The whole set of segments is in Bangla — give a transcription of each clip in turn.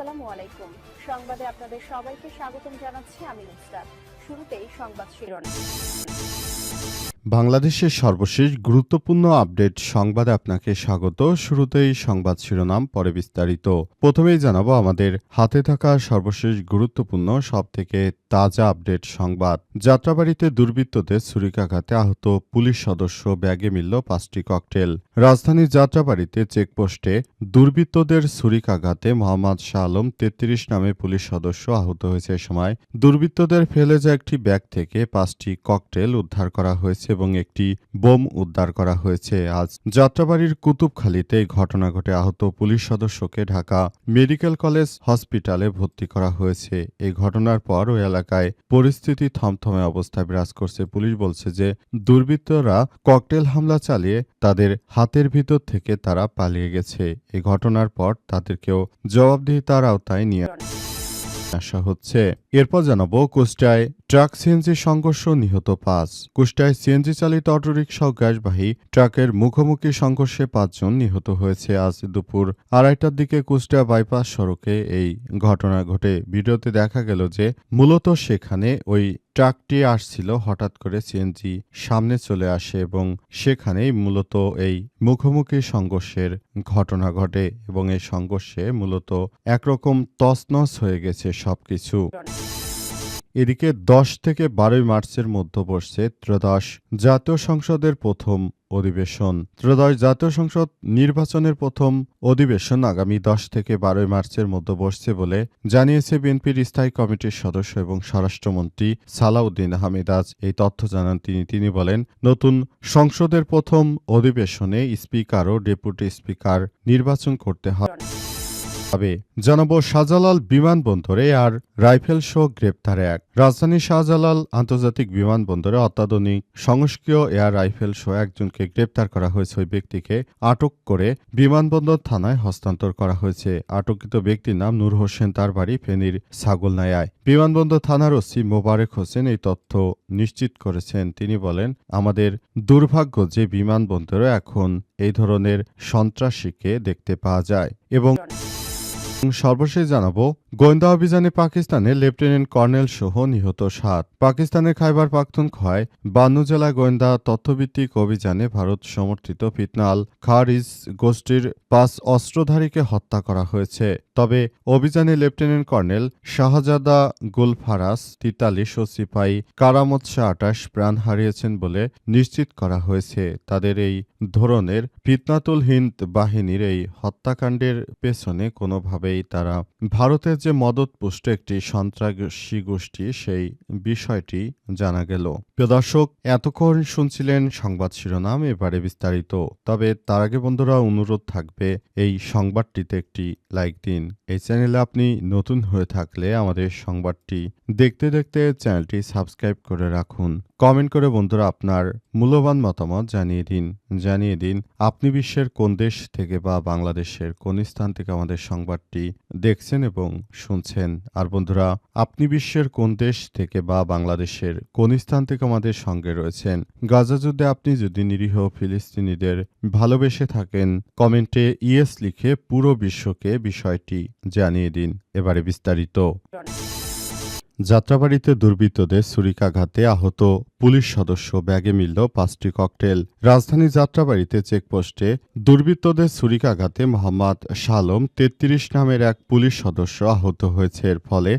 আসসালামু আলাইকুম। সংবাদে আপনাদের সবাইকে স্বাগতম জানাচ্ছি আমি নুসরাত। শুরুতেই সংবাদ শিরোনাম। বাংলাদেশের সর্বশেষ গুরুত্বপূর্ণ আপডেট সংবাদে আপনাকে স্বাগত। শুরুতেই সংবাদ শিরোনাম, পরে বিস্তারিত। প্রথমেই জানাবো আমাদের হাতে থাকা সর্বশেষ গুরুত্বপূর্ণ সবথেকে তাজা আপডেট সংবাদ। যাত্রাবাড়িতে দুর্বৃত্তদের ছুরিকাঘাতে আহত পুলিশ সদস্য, ব্যাগে মিলল 5টি ককটেল। রাজধানীর যাত্রাবাড়িতে চেকপোস্টে দুর্বৃত্তদের ছুরিকাঘাতে মোহাম্মদ শাহ আলম 33 নামে পুলিশ সদস্য আহত হয়েছে। এ সময় দুর্বৃত্তদের ফেলে যাওয়া একটি ব্যাগ থেকে 5টি ককটেল উদ্ধার করা হয়েছে এবং একটি বোম উদ্ধার করা হয়েছে। আজ যাত্রাবাড়ির কুতুবখালীতে এই ঘটনা ঘটে। আহত পুলিশ সদস্যকে ঢাকা মেডিকেল কলেজ হসপিটালে ভর্তি করা হয়েছে। এই ঘটনার পর ওই এলাকায় পরিস্থিতি থমথমে অবস্থায় বিরাজ করছে। পুলিশ বলছে যে দুর্বৃত্তরা ককটেল হামলা চালিয়ে তাদের হাতের ভিতর থেকে তারা পালিয়ে গেছে। এই ঘটনার পর তাদেরকেও জবাবদিহিতার আওতায় নিয়ে আসা হচ্ছে। এরপর জানাবো কুষ্টিয়ায় ট্রাক সিএনজি সংঘর্ষ, নিহত 5। কুষ্টিয়ায় সিএনজি চালিত অটোরিকশা ও গ্যাসবাহী ট্রাকের মুখোমুখি সংঘর্ষে 5 জন নিহত হয়েছে। আজ দুপুর 2:30টার দিকে কুষ্টিয়া বাইপাস সড়কে এই ঘটনা ঘটে। ভিডিওতে দেখা গেল যে মূলত সেখানে ওই ট্রাকটি আসছিল, হঠাৎ করে সিএনজি সামনে চলে আসে এবং সেখানেই মূলত এই মুখোমুখি সংঘর্ষের ঘটনা ঘটে এবং এই সংঘর্ষে মূলত একরকম তছনছ হয়ে গেছে সবকিছু। এদিকে 10 থেকে 12 মার্চের মধ্যে বসছে ত্রয়োদশ জাতীয় সংসদের প্রথম অধিবেশন। ত্রয়োদশ জাতীয় সংসদ নির্বাচনের প্রথম অধিবেশন আগামী 10 থেকে 12 মার্চের মধ্যে বসছে বলে জানিয়েছে বিএনপির স্থায়ী কমিটির সদস্য এবং স্বরাষ্ট্রমন্ত্রী সালাউদ্দিন আহমেদ। আজ এই তথ্য জানান তিনি বলেন, নতুন সংসদের প্রথম অধিবেশনে স্পিকার ও ডেপুটি স্পিকার নির্বাচন করতে হবে। জানাবো শাহজালাল বিমানবন্দরে আর রাইফেল শো গ্রেপ্তার এক। রাজধানীর শাহজালাল আন্তর্জাতিক বিমানবন্দরে অত্যাধুনিক সংস্কীয় এয়ার রাইফেল শো একজনকে গ্রেপ্তার করা হয়েছে। ওই ব্যক্তিকে আটক করে বিমানবন্দর থানায় হস্তান্তর করা হয়েছে। আটককৃত ব্যক্তির নাম নূর হোসেন, তার বাড়ি ফেনীর ছাগলনাইয়ায়। বিমানবন্দর থানার ওসি মোবারক হোসেন এই তথ্য নিশ্চিত করেছেন। তিনি বলেন, আমাদের দুর্ভাগ্য যে বিমানবন্দরে এখন এই ধরনের সন্ত্রাসীকে দেখতে পাওয়া যায়। এবং সর্বশেষ জানাবো গোয়েন্দা অভিযানে পাকিস্তানে লেফটেন্যান্ট কর্নেল সহ নিহত 7। পাকিস্তানের খাইবার পাখতুনখোয়ায় 52 জেলায় গোয়েন্দা তথ্যভিত্তিক অভিযানে ভারত সমর্থিত ফিতনা আল খারিজ গোষ্ঠীর 5 অস্ত্রধারীকে হত্যা করা হয়েছে। তবে অভিযানে লেফটেন্যান্ট কর্নেল শাহজাদা গুলফারাস 43 ও সিপাহী কারামত শাহ 28 প্রাণ হারিয়েছেন বলে নিশ্চিত করা হয়েছে। তাদের এই ধরনের ফিতনাতুল হিন্দ বাহিনীর এই হত্যাকাণ্ডের পেছনে কোনোভাবেই তারা ভারতের যে মদতপুষ্ট একটি সন্ত্রাসী গোষ্ঠী, সেই বিষয়টি জানা গেল। প্রিয় দর্শক, এতক্ষণ শুনছিলেন সংবাদ শিরোনাম, এবারে বিস্তারিত। তবে তার আগে বন্ধুরা অনুরোধ থাকবে, এই সংবাদটিতে একটি লাইক দিন। এই চ্যানেলে আপনি নতুন হয়ে থাকলে আমাদের সংবাদটি দেখতে দেখতে চ্যানেলটি সাবস্ক্রাইব করে রাখুন। কমেন্ট করে বন্ধুরা আপনার মূল্যবান মতামত জানিয়ে দিন আপনি বিশ্বের কোন দেশ থেকে বা বাংলাদেশের কোন স্থান থেকে আমাদের সংবাদটি দেখছেন এবং শুনছেন। আর বন্ধুরা, আপনি বিশ্বের কোন দেশ থেকে বা বাংলাদেশের কোন স্থান থেকে আমাদের সঙ্গে রয়েছেন। গাজা যুদ্ধে আপনি যদি নিরীহ ফিলিস্তিনিদের ভালোবেসে থাকেন, কমেন্টে ইয়েস লিখে পুরো বিশ্বকে বিষয়টি জানিয়ে দিন। এবারে বিস্তারিত। যাত্রাবাড়িতে দুর্বৃত্তদের ছুরিকাঘাতে আহত পুলিশ সদস্য, ব্যাগে মিলল 5টি ককটেল। রাজধানী যাত্রাবাড়িতে চেকপোস্টে দুর্বৃত্তদের ছুরিকাঘাতে মোহাম্মদ শাহ আলম 33 নামের এক পুলিশ সদস্য আহত হয়েছে। এর ফলে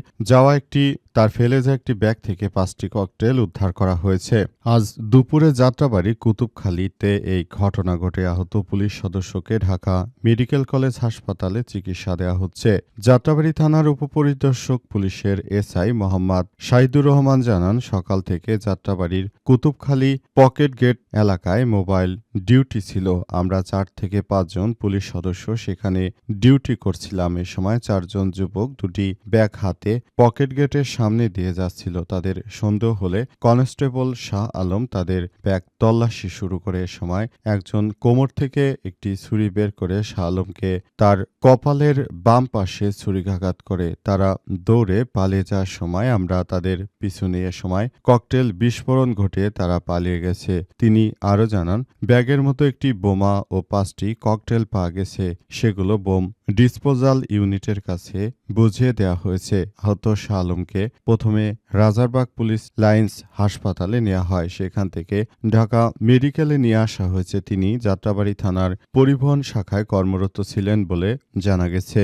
তার ফেলে যাওয়া একটি ব্যাগ থেকে 5টি ককটেল উদ্ধার করা হয়েছে। আজ দুপুরে যাত্রাবাড়ি কুতুবখালীতে এই ঘটনা ঘটে। আহত পুলিশ সদস্যকে ঢাকা মেডিকেল কলেজ হাসপাতালে চিকিৎসা দেওয়া হচ্ছে। যাত্রাবাড়ি থানার উপপরিদর্শক পুলিশের এসআই মোহাম্মদ শাহিদুর রহমান জানান, সকাল থেকে যাত্রাবাড়ির কুতুবখালী পকেট গেট এলাকায় মোবাইল ডিউটি ছিল। আমরা 4 থেকে 5 জন পুলিশ সদস্য সেখানে ডিউটি করছিলাম। এ সময় 4 জন যুবক দুটি ব্যাগ হাতে পকেট গেটের সামনে দিয়ে যাচ্ছিল। তাদের সন্দেহ হলে কনস্টেবল শাহ আলম তাদের ব্যাগ তল্লাশি শুরু করে। এ সময় একজন কোমর থেকে একটি ছুরি বের করে শাহ আলমকে তার কপালের বাম পাশে ছুরিকাঘাত করে। তারা দৌড়ে পালিয়ে যাওয়ার সময় আমরা তাদের পিছু নিয়ে সময় ককটেল বিস্ফোরণ ঘটিয়ে তারা পালিয়ে গেছে। তিনি আরও জানান, ব্যাগে ব্যাগের মতো একটি বোমা ও 5টি ককটেল পাওয়া গেছে। সেগুলো বোম ডিসপোজাল ইউনিটের কাছে বুঝিয়ে দেওয়া হয়েছে। আহত শাহ আলমকে প্রথমে রাজারবাগ পুলিশ লাইন্স হাসপাতালে নেওয়া হয়। সেখান থেকে ঢাকা মেডিকেলে নিয়ে আসা হয়েছে। তিনি যাত্রাবাড়ী থানার পরিবহন শাখায় কর্মরত ছিলেন বলে জানা গেছে।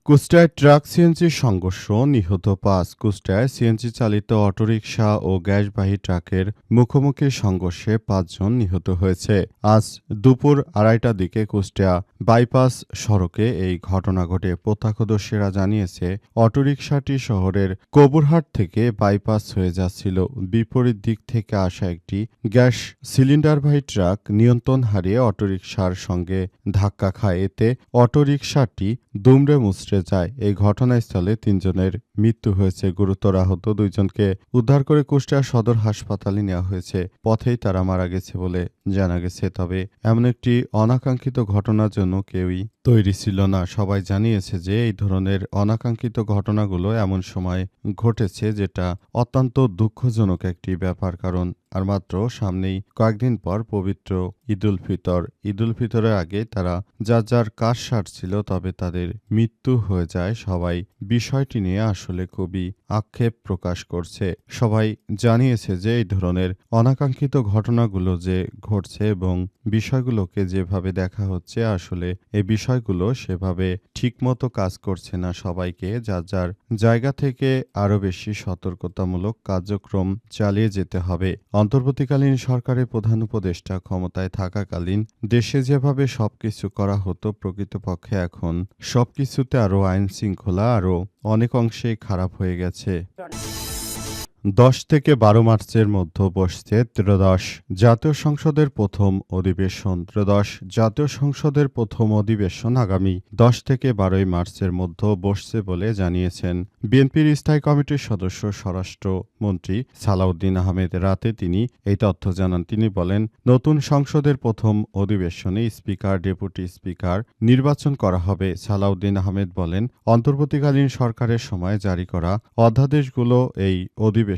কুষ্টিয়ায় ট্রাক সিএনজি সংঘর্ষ, নিহত 5। কুষ্টিয়ায় সিএনজি চালিত অটোরিকশা ও গ্যাসবাহী ট্রাকের মুখোমুখি সংঘর্ষে 5 জন নিহত হয়েছে। আজ দুপুর 2:30টার দিকে কুষ্টিয়া বাইপাস সড়কে এই ঘটনা ঘটে। প্রত্যক্ষদর্শীরা জানিয়েছে, অটোরিকশাটি শহরের কবুরহাট থেকে বাইপাস হয়ে যাচ্ছিল। বিপরীত দিক থেকে আসা একটি গ্যাস সিলিন্ডারবাহী ট্রাক নিয়ন্ত্রণ হারিয়ে অটোরিকশার সঙ্গে ধাক্কা খায়। এতে অটোরিকশাটি দুমড়ে মুচড়ে যায়। এই ঘটনাস্থলে 3 জনের মৃত্যু হয়েছে। গুরুতর আহত 2 জনকে উদ্ধার করে কুষ্টিয়া সদর হাসপাতালে নেওয়া হয়েছে। পথেই তারা মারা গেছে বলে জানা গেছে। তবে এমন একটি অনাকাঙ্ক্ষিত ঘটনার জন্য কেউই তৈরি ছিল না। সবাই জানিয়েছে যে এই ধরনের অনাকাঙ্ক্ষিত ঘটনাগুলো এমন সময় ঘটেছে যেটা অত্যন্ত দুঃখজনক একটি ব্যাপার। কারণ আর মাত্র সামনেই কয়েকদিন পর পবিত্র ঈদুল ফিতর। ঈদুল ফিতরের আগে তারা যার যার কাজ সারছিল, তবে তাদের মৃত্যু হয়ে যায়। সবাই বিষয়টি নিয়ে আসলে খুবই আক্ষেপ প্রকাশ করছে। সবাই জানিয়েছে যে এই ধরনের অনাকাঙ্ক্ষিত ঘটনাগুলো যে ঘটছে এবং বিষয়গুলোকে যেভাবে দেখা হচ্ছে, আসলে এই বিষয়গুলো সেভাবে ঠিকমতো কাজ করছে না। সবাইকে যার যার জায়গা থেকে আরও বেশি সতর্কতামূলক কার্যক্রম চালিয়ে যেতে হবে। অন্তর্বর্তীকালীন সরকারের প্রধান উপদেষ্টা ক্ষমতায় থাকাকালীন দেশে যেভাবে সবকিছু করা হতো, প্রকৃতপক্ষে এখন সবকিছুতে আরও আইন শৃঙ্খলা আরও অনেক অংশেই খারাপ হয়ে গেছে। 10 থেকে 12 মার্চের মধ্যে বসছে ত্রয়োদশ জাতীয় সংসদের প্রথম অধিবেশন। ত্রয়োদশ জাতীয় সংসদের প্রথম অধিবেশন আগামী 10 থেকে 12 মার্চের মধ্যে বসছে বলে জানিয়েছেন বিএনপির স্থায়ী কমিটির সদস্য স্বরাষ্ট্রমন্ত্রী সালাউদ্দিন আহমেদ। রাতে তিনি এই তথ্য জানান। তিনি বলেন, নতুন সংসদের প্রথম অধিবেশনে স্পিকার, ডেপুটি স্পিকার নির্বাচন করা হবে। সালাউদ্দিন আহমেদ বলেন, অন্তর্বর্তীকালীন সরকারের সময় জারি করা অধ্যাদেশগুলো এই অধিবেশনে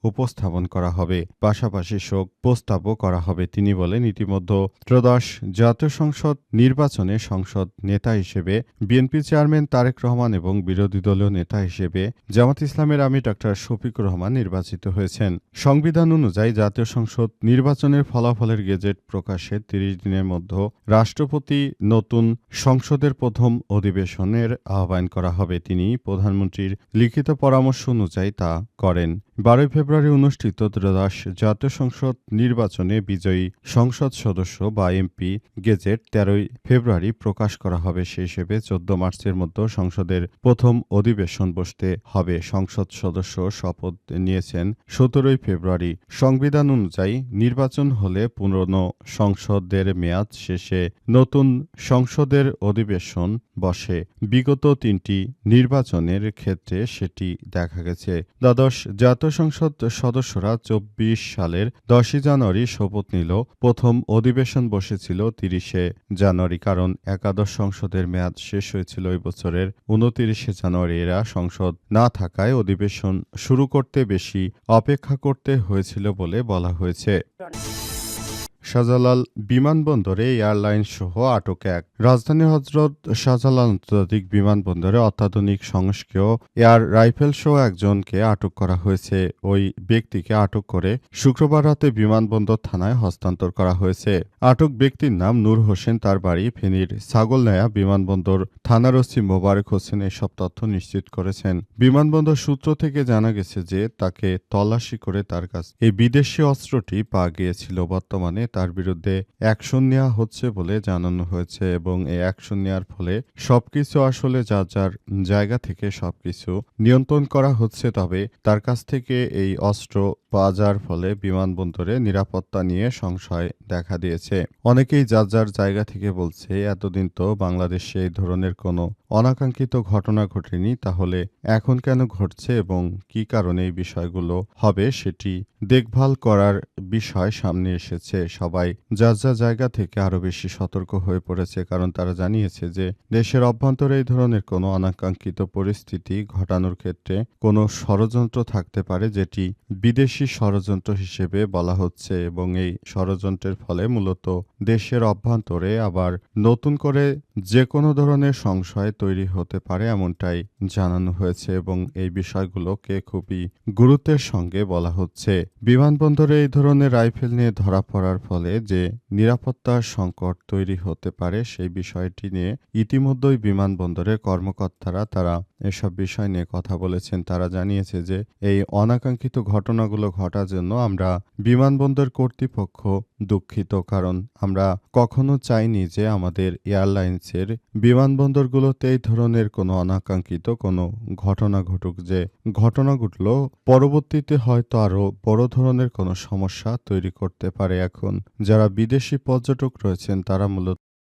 উপস্থাপন করা হবে। পাশাপাশি শোক প্রস্তাবও করা হবে। তিনি বলেন, ইতিমধ্যে ত্রয়োদশ জাতীয় সংসদ নির্বাচনে সংসদ নেতা হিসেবে বিএনপি চেয়ারম্যান তারেক রহমান এবং বিরোধী দলীয় নেতা হিসেবে জামাত ইসলামের আমির ডক্টর শফিকুর রহমান নির্বাচিত হয়েছেন। সংবিধান অনুযায়ী জাতীয় সংসদ নির্বাচনের ফলাফলের গেজেট প্রকাশের 30 দিনের মধ্যে রাষ্ট্রপতি নতুন সংসদের প্রথম অধিবেশনের আহ্বান করা হবে। তিনি প্রধানমন্ত্রীর লিখিত পরামর্শ অনুযায়ী তা করেন। 12 ফেব্রুয়ারি অনুষ্ঠিত ত্রয়োদশ জাতীয় সংসদ নির্বাচনে বিজয়ী সংসদ সদস্য বা এমপি গেজেট 13 ফেব্রুয়ারি প্রকাশ করা হবে। সেই হিসেবে 14 মার্চের মধ্যে সংসদের প্রথম অধিবেশন বসতে হবে। সংসদ সদস্য শপথ নিয়েছেন 17 ফেব্রুয়ারি। সংবিধান অনুযায়ী নির্বাচন হলে পুরনো সংসদের মেয়াদ শেষে নতুন সংসদের অধিবেশন বসে। বিগত 3টি নির্বাচনের ক্ষেত্রে সেটি দেখা গেছে। দ্বাদশ জাতীয় সংসদ সদস্যরা 24 সালের 10 জানুয়ারি শপথ নিল। প্রথম অধিবেশন বসেছিল 30 জানুয়ারি। কারণ একাদশ সংসদের মেয়াদ শেষ হয়েছিল এই বছরের 29 জানুয়ারি। এরা সংসদ না থাকায় অধিবেশন শুরু করতে বেশি অপেক্ষা করতে হয়েছিল বলে বলা হয়েছে। শাহজালাল বিমানবন্দরে এয়ারলাইন সহ আটক এক। রাজধানীর হযরত শাহজালাল আন্তর্জাতিক বিমানবন্দরে অত্যাধুনিক সংস্কৃত এয়ার রাইফেল সহ একজনকে আটক করা হয়েছে। ওই ব্যক্তিকে আটক করে শুক্রবার রাতে বিমানবন্দর থানায় হস্তান্তর করা হয়েছে। আটক ব্যক্তির নাম নূর হোসেন। তার বাড়ি ফেনীর ছাগলনাইয়া। বিমানবন্দর থানার ওসি মোবারক হোসেন এসব তথ্য নিশ্চিত করেছেন। বিমানবন্দর সূত্র থেকে জানা গেছে যে তাকে তল্লাশি করে তার কাছে এই বিদেশি অস্ত্রটি পাওয়া গিয়েছিল। বর্তমানে তার বিরুদ্ধে অ্যাকশন নেওয়া হচ্ছে বলে জানানো হয়েছে এবং এই অ্যাকশন নেওয়ার ফলে সবকিছু আসলে যার যার জায়গা থেকে সবকিছু নিয়ন্ত্রণ করা হচ্ছে। তবে তার কাছ থেকে এই অস্ত্র পাওয়া যাওয়ার ফলে বিমানবন্দরে নিরাপত্তা নিয়ে সংশয় দেখা দিয়েছে। অনেকেই যার যার জায়গা থেকে বলছে, এতদিন তো বাংলাদেশে এই ধরনের কোনো অনাকাঙ্ক্ষিত ঘটনা ঘটেনি, তাহলে এখন কেন ঘটছে এবং কী কারণে এই বিষয়গুলো হবে সেটি দেখভাল করার বিষয় সামনে এসেছে। সবাই যার যার জায়গা থেকে আরও বেশি সতর্ক হয়ে পড়েছে, কারণ তারা জানিয়েছে যে দেশের অভ্যন্তরে এই ধরনের কোনো অনাকাঙ্ক্ষিত পরিস্থিতি ঘটানোর ক্ষেত্রে কোনো ষড়যন্ত্র থাকতে পারে, যেটি বিদেশি ষড়যন্ত্র হিসেবে বলা হচ্ছে এবং এই ষড়যন্ত্রের ফলে মূলত দেশের অভ্যন্তরে আবার নতুন করে যে কোনো ধরনের সংশয় তৈরি হতে পারে এমনটাই জানানো হয়েছে এবং এই বিষয়গুলোকে খুবই গুরুত্বের সঙ্গে বলা হচ্ছে। বিমানবন্দরে এই ধরনের রাইফেল নিয়ে ধরা পড়ার ফলে যে নিরাপত্তার সংকট তৈরি হতে পারে সেই বিষয়টি নিয়ে ইতিমধ্যেই বিমানবন্দরের কর্মকর্তারা তারা এসব বিষয় নিয়ে কথা বলেছেন। তারা জানিয়েছে যে এই অনাকাঙ্ক্ষিত ঘটনাগুলো ঘটার জন্য আমরা বিমানবন্দর কর্তৃপক্ষ দুঃখিত, কারণ আমরা কখনো চাইনি যে আমাদের এয়ারলাইন্সের বিমানবন্দরগুলোতে এই ধরনের কোনো অনাকাঙ্ক্ষিত কোনো ঘটনা ঘটুক। যে ঘটনা ঘটলো পরবর্তীতে হয়তো আরো বড় ধরনের কোনো সমস্যা তৈরি করতে পারে। এখন যারা বিদেশি পর্যটক রয়েছেন তারা মূলত